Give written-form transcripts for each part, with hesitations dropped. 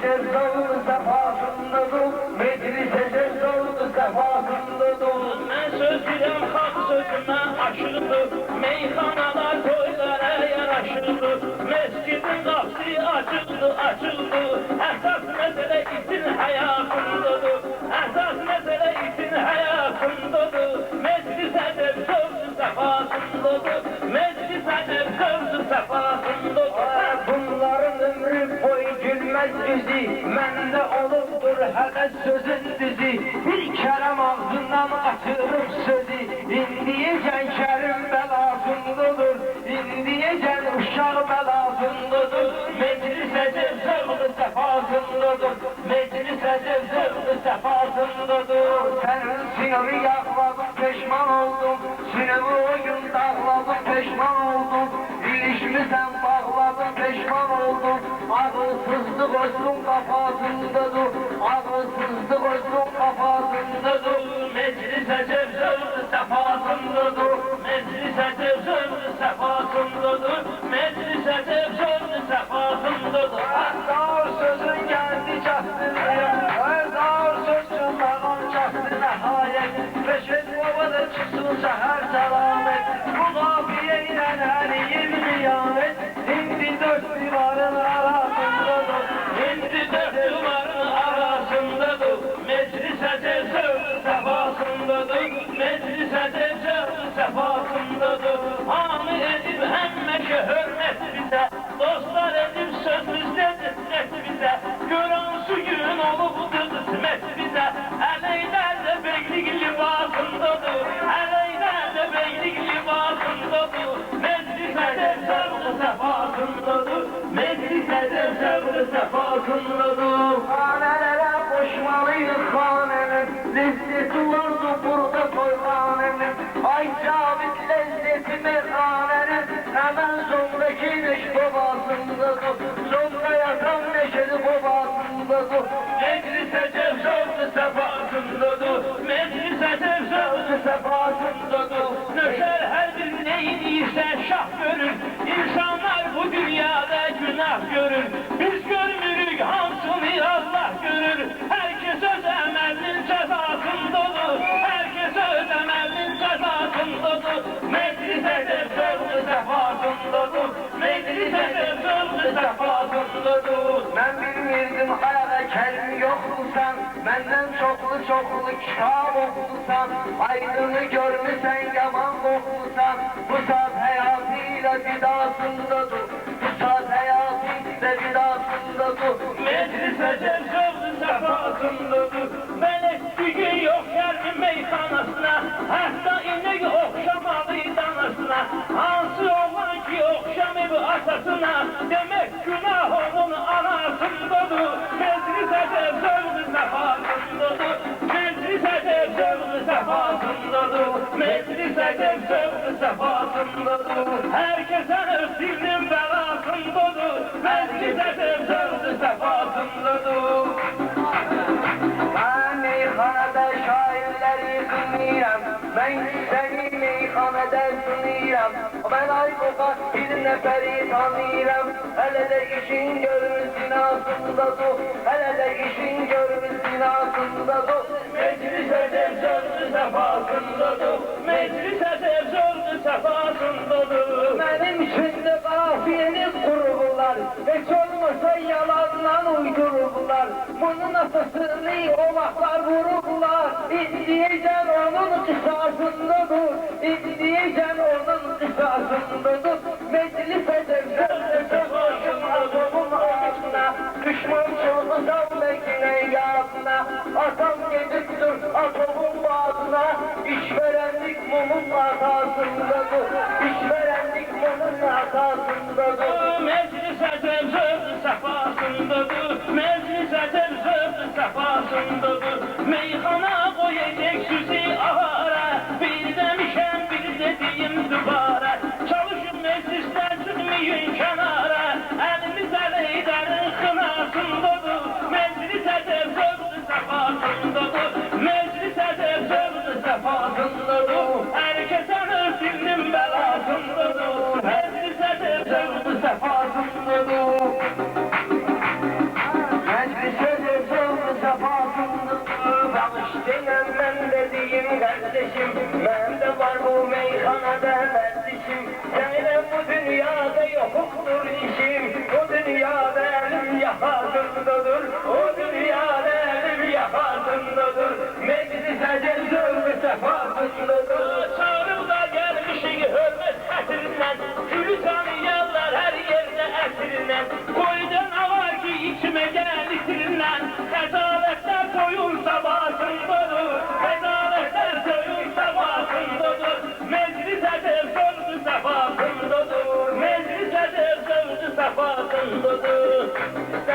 cezzalı sefasındadır, meclise cezzalı sefasındadır. Ben söz bilem halk sözüme aşırdı, meyhaneler toylara yaraşırdı, mescidin kapısı açıldı, esas mesele itin hayatındadır, esas mesele itin hayatındadır, meclis edep sözü sefasındadır, meclis edep sözü sefasındadır. Bunların ömrü boyu gülmez yüzü, mende olubdur hələ sözün düzü, bir kərəm ağzından açırıb sözü, indiyəcən kərim bəlasındadır, indiyəcən uşaq bəlasındadır, meclisə cevzəvlı səfasındadır, meclisə cevzəvlı səfasındadır. Sənin sinəvi yaxladım, peşman oldum, sinəvi o gün dağladım, peşman oldum, ilişmisən bağladım, peşman oldum, ağılsızlıq olsun kafasındadır, ağılsızlıq olsun kafasındadır. Meclise cevzevli sefasındadır, meclise cevzevli sefasındadır, meclise cevzevli sefasındadır. Ağır sözün geldi çahtırıya, ağır sözün bağın çahtı nihayet, Reşet baba da çıksın seher selamet, bu kafiye ile her miyanet, hindi dört divarın arasındadır, Hindi dört duvarın arasındadır, meclise cevzevli sefasındadır, meclise cevzevli sefasındadır. Hamı edip hemmeşe hürmet bize, dostlar edip söz müzdet bize, gören suyun olup kısmet bize, eleylerle beylik libasındadır, eleylerle beylik libasındadır, meclise cevzevli sefasındadır, meclise cevzevli sefasındadır. hanelere koşmalıyız hanenin, lezzeti vardı burada koyhanenin, ay cabit lezzeti meyhanenin, hemen sondaki neş babasındadır, sonda yatan neşeli babasındadır. Meclise cevzevli sefasındadır, meclise cevzevli sefasındadır. Nöşer her bir neyiniyse şah görür, insanlar bu dünyada günah görür. Biz görmürük hamsını Allah görür, herkes öz emelinin cezasındadır, herkes öz emelinin cezasındadır. Meclise cevzevli sefasındadır, meclise cevzevli sefasındadır. Ben bilmirdim hayata kelim yoksan, benden çoklu kitap okusan, aydını görmüsen yaman koklusan, bu saat hayatıyla vidasındadır, bu saat hayatıyla vidasındadır. Meclise cevzevli sefasındadır, melek bir gün yok geldi meyhanasına, hatta inek okşamalı danasına, hansı oğlan ki okşamayıp atasına, demek günah onun anasındadır. Meclise cevzevli sefasındadır, meclise cevzevli sefasındadır, meclise cevzevli sefasındadır, herkese özgürlüğün belasındadır, meclise cevzevli sefasındadır. Ben meyhanede şairleri dinleyem, ben seni meyhanede dinleyem, ben Aykoka bir neferi tanıyem, hele de işin görür zinasındadır, hele de işin görür zinasındadır. Meclise cevzevli sefasındadır, meclise cevzevli sefasındadır. Benim için de kafiyeni kururlar, hiç olmasa yalanla uydururlar, bunun atasını omaklar vururlar, İndiyecen onun kısasındadır, İndiyecen onun kısasındadır. Meclise cevzevli sefasındadır, ağzına, düşman çoğundan bekine yağına, atam gediktir atomun bağına, işverenlik mumun hatasındadır, işverenlik mumun hatasındadır. Meclise cevzevli sefasındadır, meclise cevzevli sefasındadır. Meyhana koyacak süzi ahara, bir demişem bir dediğim dübara. Çalışın meclisten çıkmayın kenara, elimiz eleylerin kınasındadır. Meclise cevzevli sefasındadır, meclise cevzevli sefasındadır. Herkesin özgürlüğün belasındadır, meclise cevzevli sefasındadır. Seninle bu dünyada yoktur işim. Bu dünyada elim yakasındadır. O dünyada elim yakasındadır. Meclis ecel zövr sefasındadır. Çağrıda gelmişik hürmet xətirindən, gülü tanıyanlar her yerde əsirindən. Koydan avar ki içime gel itirindən, xəcaletler soyun sabahındadır. Xəcaletler soyun sabahındadır. Meclis əcəl sövdü səfasındadır. Meclis əcəl sövdü səfasındadır.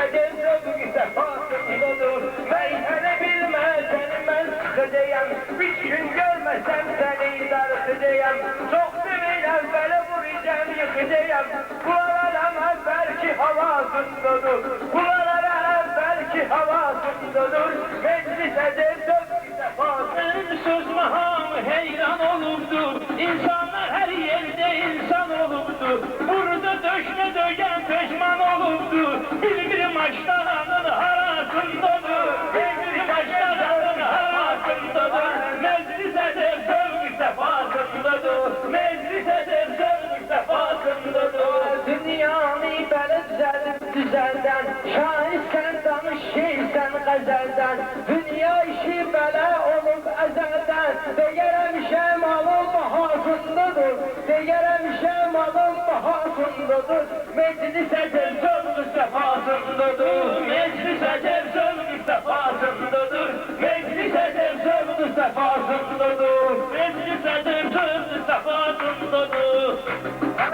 Ecel zövr sefasındadır. Meyhane bilmez seni ben sıkacağım. Bir gün görmesem seni darıkacağım. Çok sevilen böyle vuracağım yıkacağım. Buralara belki havasındadır. Buralara belki havasındadır. Meclis ecel zövr sefasındadır. Benim sözüme hamı heyran olubdu. İnsanlar her yerde insan olubdu. Burada döşme dögen peşman olubdu. Bir maçtananın harasındadır. Bir maçtananın harasındadır. Meclis edep zövk sefasındadır. Meclis edep zövk sefasındadır. Dünyanı böyle düzelip düzelden. Şahit sen danış şeysen gazelden. Dünya işi böyle olup ezelden. Değerem şemalın mahasındadır. Değerem şemalın mahasındadır. Meclis ecel zövk sefasındadır. Meclis edep zövk sefasındadır. Meclis edep zövk sefasındadır. Meclis edep zövk sefasındadır.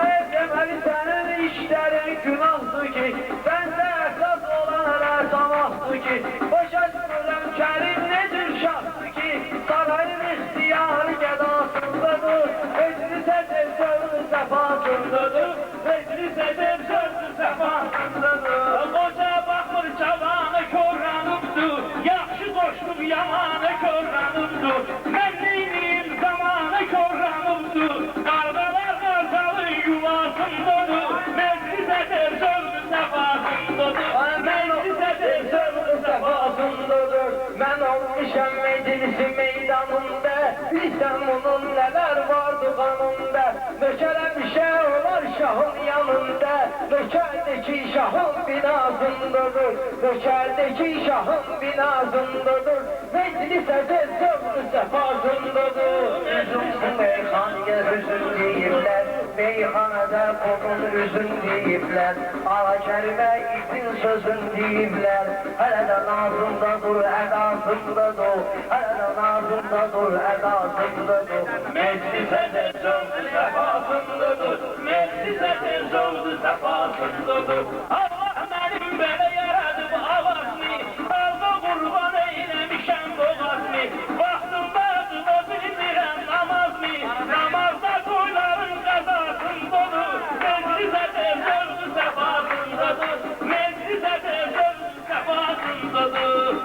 Evet Cemali senin işlerin günahdı ki. Bende esas olanlara tamahdı ki. Başa çıkılan kerim nedir şahtı ki. Sarayın ihtiyarı gedasındadır. Meclis ecel zövk sefasındadır. Meclis edep zövk sefasındadır. Qoca baxır cavana körranıbdı. Yaxşı qoşulub yamana körranıbdı. Mən neyniyim zamana körranıbdı. Qarqalar qarqalı yuvasındadır. Meclis edep zövk sefasındadır. Meclis edep zövk sefasındadır. Ben olmuşam meclisi meydanında. Bilsem bunun neler vardı kanında. Nökeremişe olar şahın yanında. Nökerdeki şahın binasındadır. Nökerdeki şahın binasındadır. Meclis ecel zövk sefasındadır. Üzüm meyhaneye hüzün deyirler. Meyhanede konun üzüm deyirler. Ala kerime itin sözün deyirler. Hele de nazımda dur edasında dur. Hele de nazımda dur edasında dur. Meclis edep zövk sefasındadır. Meclis edep zövk sefasındadır. Allah mənim belə yaradıb avazını. Alda qurban eyləmişəm boğazını. Vaxtımdadır da bilmirəm namazını. Namazda toyların qazasındadır. Meclis edep zövk sefasındadır. Meclis edep zövk sefasındadır.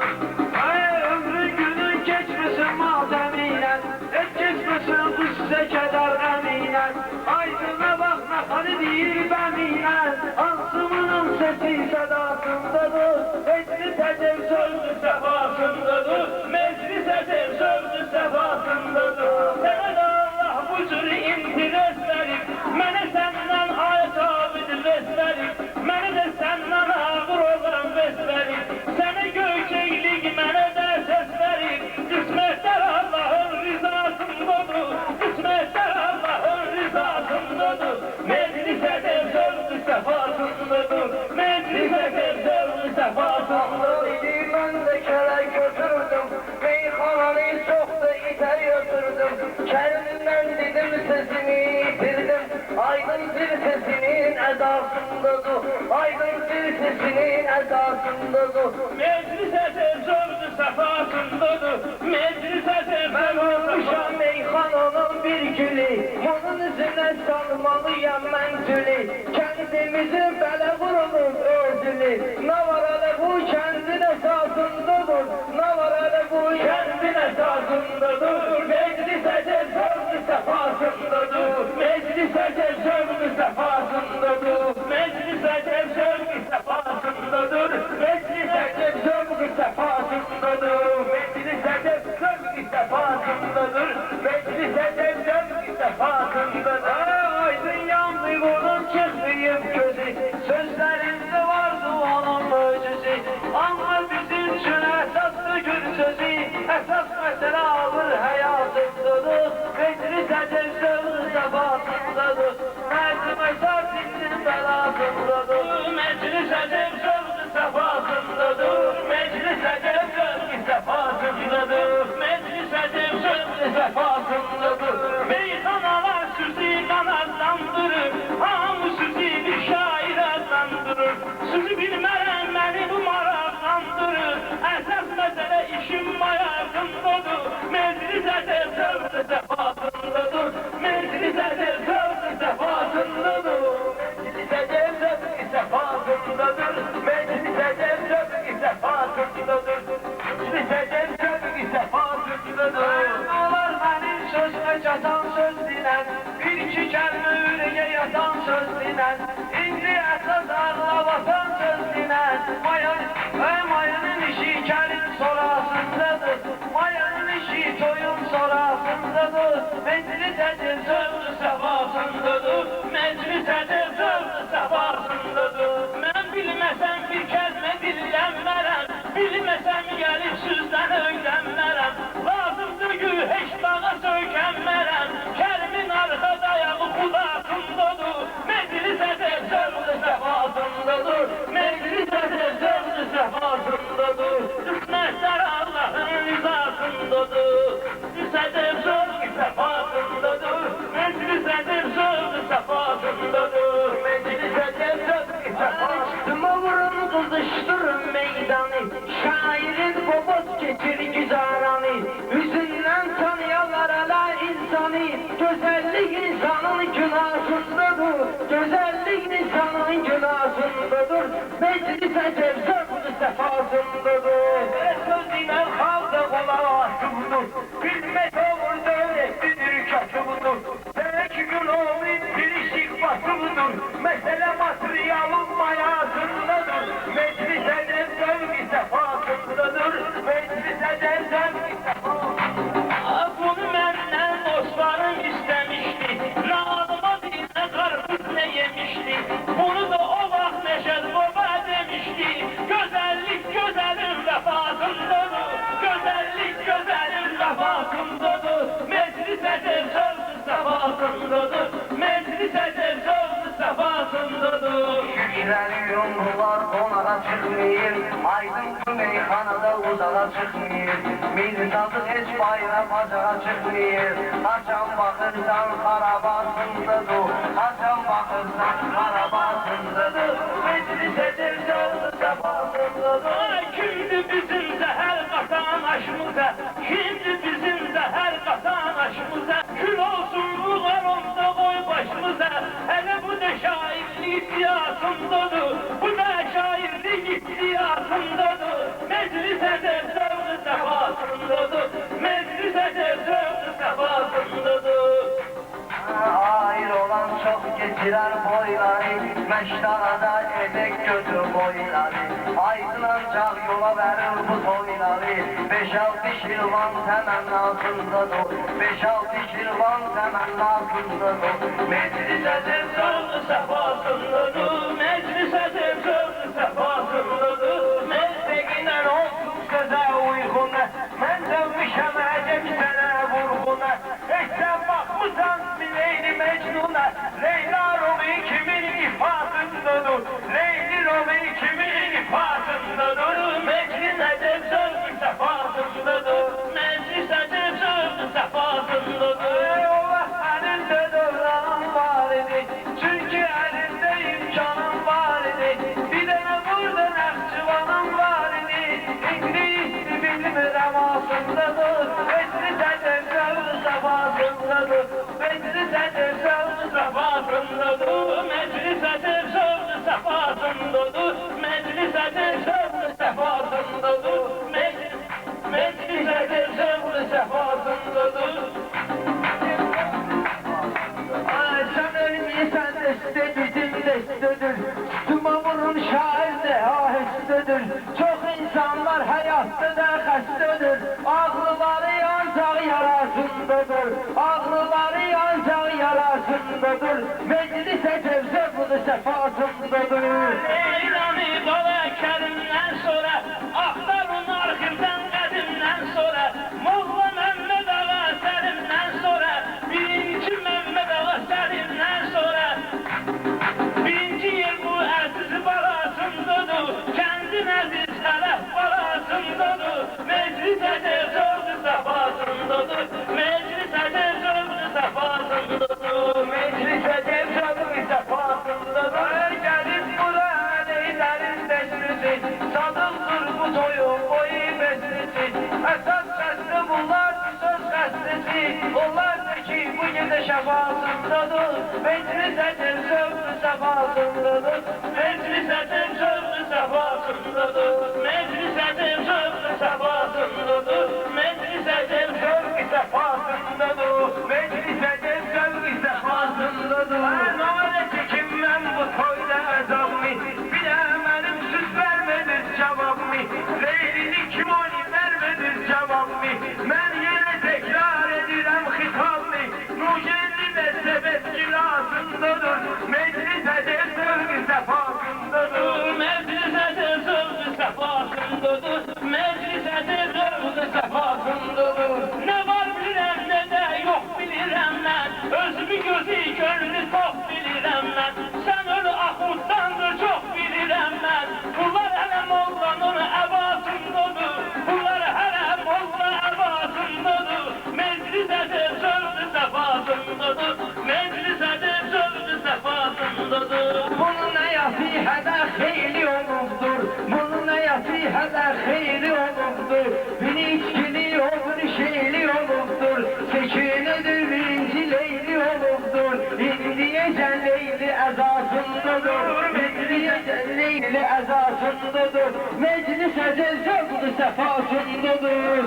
Ay ömrün günün geçmesin malzemeyle. Et geçmesin bu size keder eminle. Aydına bak ne hani değil benimle. Ansımının sesi sedasındadır. Meclis ecel Zövk sefasındadır. Meclis edep zövk sefasındadır. Sənə də Allah bu cür imtiraz verib. Mənə səndən ayət abid vəz verib. Mənə də səndən ağır olan vəz verib. Sənə gökəklik mənə də səs verib. Qismətlər Allahın rizasındadır. Qismətlər Allahın rizasındadır. Meclis edep zövk sefasındadır. Meclis edep zövk sefasındadır. Ben de kere götürdüm. Meyhanayı çok da iter götürdüm. Kendimden dedim sesini yitirdim. Aydın zil sesinin edasındadır. Aydın zil sesinin edasındadır. Meclis edep zövk sefasındadır. Meclis edep Ben zövk olmuşam meyhananın bir gülü. Bunun üzerine salmalıyam ben tülü. Kendimizi bele vurulur özünü. Ne var hele bu kendin esasındadır. Ne var hele bu kendin esasındadır. Meclis ecel zövk sefasındadır. Meclis edep zövk sefasındadır. Meclis edep zövk sefasındadır. Meclis edep zövk sefasındadır. Meclis edep zövk sefasındadır. Meclis edep zövk sefasındadır. Ay səfasındadır. Meclis ədəb zövq səfasındadır. Meclis ədəb zövq səfasındadır. Meclis ədəb zövq səfasındadır. Meyxanalar süzi qanadlandırır. Hamı süzi bir şair adlandırır. Süzi bilmərəm məni bu maraqlandırır. Əsas məsələ işim ayağındadır. Meclis ədəb zövq səfasındadır. Meclis ədəb zövq səfasındadır. Meclis ədəb zövq səfasındadır. Meclis ədəb zövq səfasındadır. Meclis ədəb zövq səfasındadır. Olar mənim sözümə çatan söz dinən, bir iki kəlmə ürəyə yatan söz dinən, indi əsas ağlabatan söz dinən. Mayanın işi kərin sonrasındadır, mayanın işi toyun sonrasındadır. Meclis ədəb zövq səfasındadır. Meclis ədəb zövq səfasındadır. Mən bilməsəm bir kəlmə dillənmərəm. Bilməsəm gəlib sizdən öyrənmərəm. Lazımdır ki, heç dağa söykənmərəm. Kərimin arxa dayağı qulağındadır. Meclis ədəb zövq səfasındadır. Meclis ədəb zövq səfasındadır. Qismətlər Allahın rızasındadır. Meclis ədəb zövq səfasındadır. Meclis ədəb zövq səfasındadır. Meclis ədəb zövq səfasındadır. Vurun qızışdırın meydanı, şairin boboz keçir güzaranı. Üzündən tanıyanlar ələ insanı, gözəllik insanın günahsındadır. Gözəllik insanın günahsındadır. Meclis ədəb zövq səfasındadır. Söz ilə xalqa qulaq asıbdır, bilmək olur dövlətlidir kasıbdır. Tək gün olub bir işik basıbdır, məsələ materialın mayasındadır. Meclis ədəb zövq səfasındadır. Meclis ədəb zövq səfasındadır. Bunu məndən dostlarım istəmişdi. Nə alma bir, nə qarpız, nə yemişdi. Bunu da o vaxt Nəşəd baba demişdi. Gözəllik gözəlin vəfasındadır. Gözəllik gözəlin vəfasındadır. Meclis ədəb zövq səfasındadır. Meclis ədəb zövq səfasındadır. Şüşləri yumrular qonağa çıxmayır, aydın bu meyxanada uzağa çıxmayır. Mirzazı heç bayra bacağa çıxmayır, haçan baxırsan xarabasındadır, haçan baxırsan xarabasındadır. Meclis ədəb zövq səfasındadır. Ay, kimdir bizim zəhər qatan aşımıza? Kimdir bizim zəhər qatan aşımıza? Kül olsun bu qaromda qoy başımıza. Hələ bu da şairlik iddiasındadır. Bu da şairlik iddiasındadır. Meclis ədəb zövq səfasındadır. Meclis ədəb zövq səfasındadır. Ayrı olan çox keçirər boyları, məşdarada edək götür boyları. Aydın ancaq yola verir bu toyları, 5-6 şirvan təmənnasındadır, 5-6 şirvan təmənnasındadır. Meclis ədəb zövq səfasındadır. Meclis ədəb zövq səfasındadır. Məzdəqinə olsun sözə uyğun, mən dövmüşəm əcəb sənə vurğuna. Heç sən baxmısan Leyli Mecnun'a, Leyla Rumi kimin ifadındadır, Leyli Rumi kimin ifadındadır. Meclis ədəb zövq səfasındadır. Meclis ədəb zövq səfasındadır. Ey Allah, əlində dövranın var idi, çünki əlində imkanın var idi. Bir dənə burada Nəxçıvanın var idi, indi isti bilmirəm asındadır. Meclis ədəb zövq səfasındadır. Meclis ədəb zövq Səfasındadır. Meclis ədəb zövq səfasındadır. Meclis ədəb zövq səfasındadır. Meclis ədəb zövq səfasındadır. Ay, sən ölməyəsən dəstə bizim dəstədir. Tuma vurun şair də ahəstədir. Çox insanlar həyatda da xəstədir. Ağrıları ancaq yarasındadır. Ağrıları ancaq yarasındadır. Meclis ədəb zövq səfasındadır. Eylami qala kərimdən sonra, axtarın arxivdən qədimdən sonra, Molla Məmməd Ağa Səlimdən sonra, birinci Məmməd Ağa Səlimdən sonra, birinci yer bu Onlar ki bu gece şafasındadır. Meclis edir sövdü sefasındadır. Meclis edim sövdü sefasındadır. Meclis edim sövdü sefasındadır. Meclis edim sövdü sefasındadır. Meclis edir sövdü sefasındadır. Nare çekinmem bu toyda azabımı. Bilemedim süs vermedir cevabımı. Leylini kim onu vermedir cevabımı. Ben yine tekrar edirem hitabımı. Nucelli mezhebet cilasındadır. Meclis edir sövdü sefasındadır. Meclis edim sövdü sefasındadır. Meclis edim sövdü sefasındadır. Ne var bilirəm, ne de yok bilirəm mən. Özümü gözü gönlü çok bilirəm mən. Sen öyle ahuttandır çok bilirəm mən. Bunlar hələ mollanın əvasındadır. Bunlar hələ molla əvasındadır. Meclis edim sövdü sefasındadır. Meclis edim sövdü sefasındadır. Bunun nəsihədə xeyli olubdur. Bunun nəsihədə xeyli olubdur. Biri içkili olur, şeyli olubdur. Sekinidir, birinci leyli olubdur. İndiyəcən leyli əzasındadır. İndiyəcən leyli əzasındadır. Meclis əzəl zövqü səfasındadır.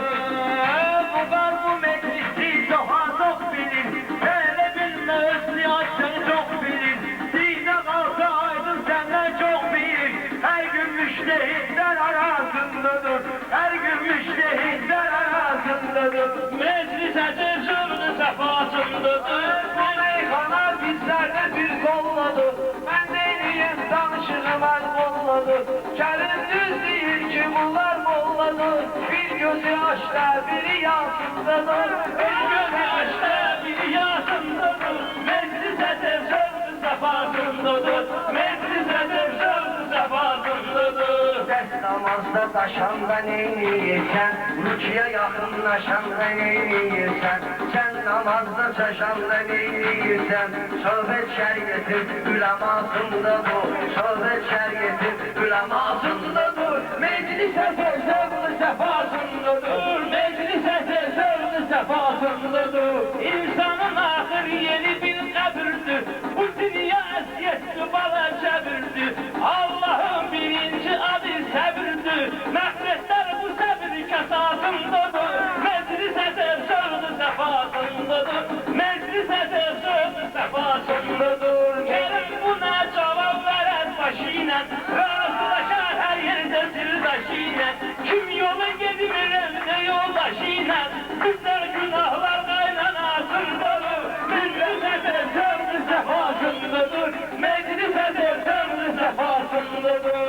Bu qar bu meclisi daha çox bilir. Elə bilmə öz siyasını çox bilir. Dinə qalsa aydın səndən çox bilir. Hər gün müştehidlər arasındadır. Hər gün müştehidlər arasındadır. Meclis edim sövdü sefasındadır. Bu meyxana bizlərdə bir qolladı. Mən neyniyim danışığım əl qolladı. Gəlin düz deyir ki bunlar molladı. Bir gözü açda biri yasındadır. Bir gözü açda biri yasındadır. Meclis edim sövdü sefasındadır. Meclis edim sövdü sefasındadır. Dərs namazda daşanda neyniyirsən? Rukiyə yaxınlaşanda neyniyirsən? Sən namazda çaşanda neyniyirsən? Söhbət şəriyyətin üləmasında bu. Söhbət şəriyyətin üləmasında dur. Meclis əzəl zövqü səfasındadır. Meclis edim sövdü sefasındadır. İnsanın ahir yeri bir qəbirdir. Bu dünya əziyyətli bala cəbirdir. Allah'ın birinci adı səbirdir. Məqsədlər bu səbir kəsasındadır. Meclis edim sövdü sefasındadır. Meclis edim sövdü sefasındadır. Kerim buna cavab verər başı ilə. Razılaşar hər yerdə sirdaşı ilə. Kim yola gedir evdə yoldaşı ilə. Bizlər günahlar qaynanasındadır. Meclis edim sövdü sefasındadır. Meclis edim sövdü sefasındadır.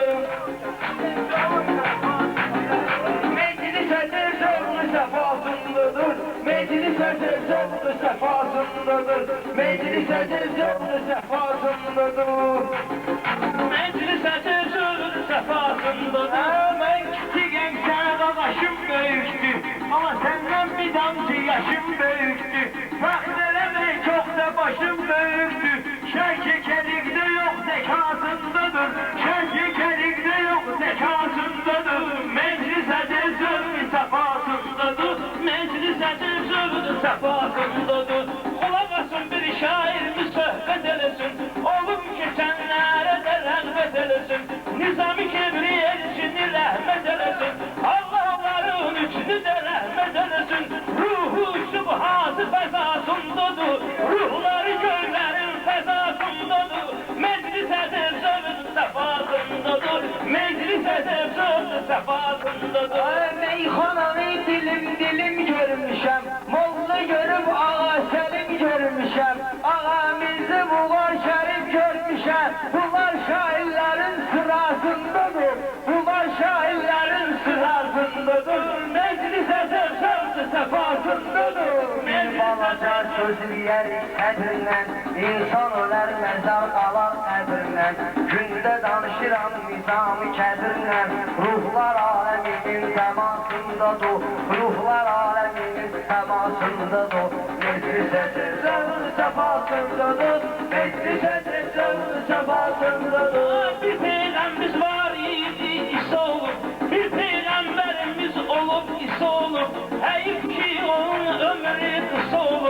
Meclis əzəl zövqü səfasındadır. Meclis əzəl zövqü səfasındadır. Meclis əzəl zövqü səfasındadır. Meclis edim sövdü sefasındadır. Mən kiçiyim, sən qaqaşım böyükdür. Amma səndən bir damcı yaşım böyükdür. Fəxr eləmək çox da başım böyükdür. Şəkəkəlikdə yox zəkasındadır. Şəkəkəlikdə yox zəkasındadır. Meclis edim sövdü sefasındadır. Meclis edim sövdü sefasındadır. Kulak asın bir şairimiz söhbet eləsin. Olub keçənlərə də rəğbət eləsin. Nizami Kibriye içini rəhmət eləsin. Allahların üçünü də rəhmət eləsin. Ruhu sübhatı fəzasındadır. Ruhları göylərin fəzasındadır. Meclis edim sövdü sefasındadır. Meclis edim sövdü sefasındadır. Ay meyxananı dilim görmüşəm. Molla görüb ağa səlim görmüşəm. Ağamızı bunlar şərif görmüşəm. Bunlar şairlərin sırasındadır. Bunlar şairlərin sırasındadır. Meclis edim sövdü sefasındadır. Bir balaca söz yiyərik sədrindən. İnsan ölər məzar qalar qəbirdən. Gündə danışıram nizami kədirdən. Ruhlar aləminin təmasındadır. Ruhlar aləminin təmasındadır. Meclis edir zövqü səfasındadır. Meclis edir zövqü səfasındadır. Bir peyğəmbimiz var idi İsa olub. Bir peyğəmbərimiz olub İsa olub. Həyif ki onun ömrü qısa olub.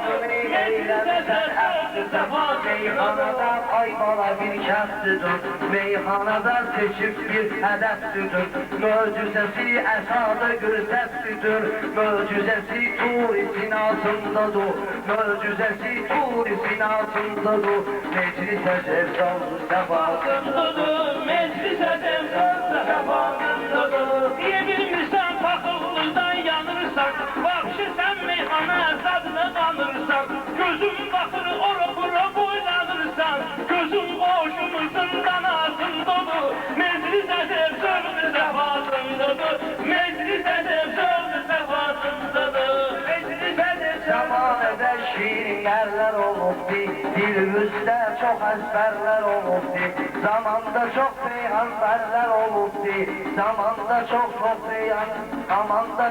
Qadını eyləmişsən əfsi səfa. Meyxanada aybala bir kəsdidir, meyxanada seçib bir hədəf tutur. Möcüzəsi əsada göstərsüdür, möcüzəsi turistin altındadır, möcüzəsi turistin altındadır. Meclisə sevdallı səfasındadır, meclisə sevdallı səfasındadır. Niyə bilmirsən paxıllıqdan yanırsan, vahşi sən meyxana zadına qanırsan, gözüm baxır ora bura boylanırsan, gözüm qoşumuzun qanasındadır, meclisə sevdallı səfasındadır, meclisə sevdallı səfasındadır, meclisə zamanədə şirin ərlər olubdi, dilimizdə çox əzbərlər olubdi, zamanda çox peyğəmbərlər olubdi, zamanda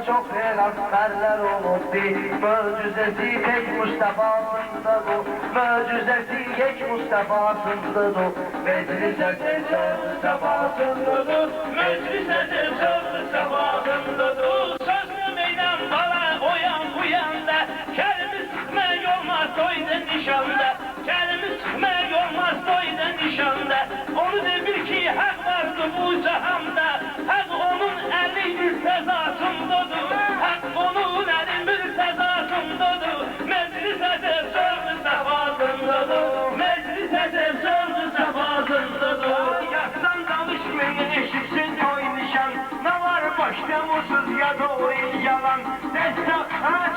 çox peyğəmbərlər olubdi, möcüzəsi tek Mustafa'sındadır, möcüzəsi tek Mustafa'sındadır, meclisə sevdallı səfasındadır, meclisə sevdallı səfasındadır. Sözlü meydan bala oyan buyanda, kəlimi sıxmaq olmaz toyda nişanda, kəlimi sıxmaq olmaz toyda nişanda. Onu da bil ki haq vardır bu cahanda, haq onun əli mürtəzasındadır, haq onun əli mürtəzasındadır. Meclisə sevdallı səfasındadır, meclisə sevdallı səfasındadır. Yatsan danışmayın eşitsin toy nişan, ne var başta mutsuz ya doğru yalan.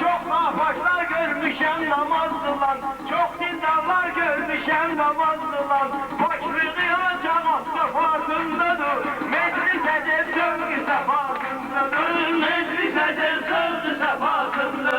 Çok nafaşlar görmüşem namazlılan, çok dindarlar görmüşem namazlılan. Başlığı yanacak sefasındadır, meclis edip sövgü sefasındadır, meclis edip sövgü sefasındadır.